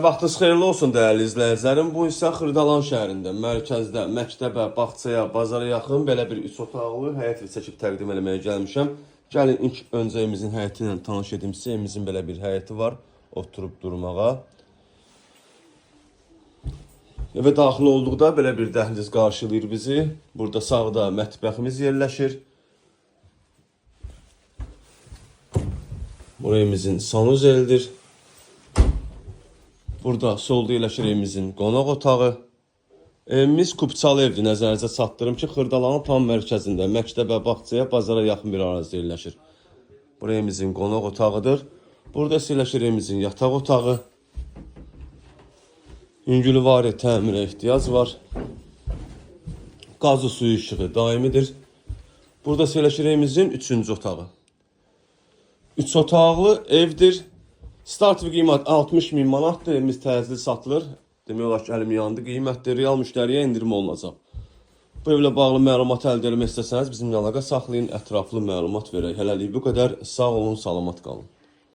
Vaxtınız xeyirli olsun dəyərli izləyicilərim. Bu isə Xırdalan şəhərində, mərkəzdə, məktəbə, bağçaya, bazara yaxın belə bir 3 otaqlı həyət çəkib təqdim eləməyə gəlmişəm. Gəlin ilk öncə evimizin həyəti ilə tanış edim sizə. Evimizin belə bir həyəti var, oturub durmağa. Evə daxil olduqda belə bir dəhliz qarşılayır bizi. Burada sağda mətbəximiz yerləşir. Bu evimizin sanuzelidir. Burada solda yerləşir evimizin qonaq otağı. Evimiz kupçalı evdir. Nəzərinizə çatdırım ki, Xırdalanın tam mərkəzində, məktəbə, bağçaya, bazara yaxın bir ərazidə yerləşir. Bu evimizin qonaq otağıdır. Burada yerləşir evimizin yataq otağı. Yüngülvari təmirə ehtiyac var. Qazı suyu işığı daimidir. Burada yerləşir evimizin 3-cü otağı. 3 otaqlı evdir. Start qiymət 60.000 manatdır. Evimiz təcili satılır. Demək olar ki, əlim yandı qiymətdir. Real müştəriyə indirim olunacaq. Bu evlə bağlı məlumat əldə etmək istəsəniz bizimlə əlaqə saxlayın, ətraflı məlumat verək. Hələlik bu qədər. Sağ olun, salamat qalın.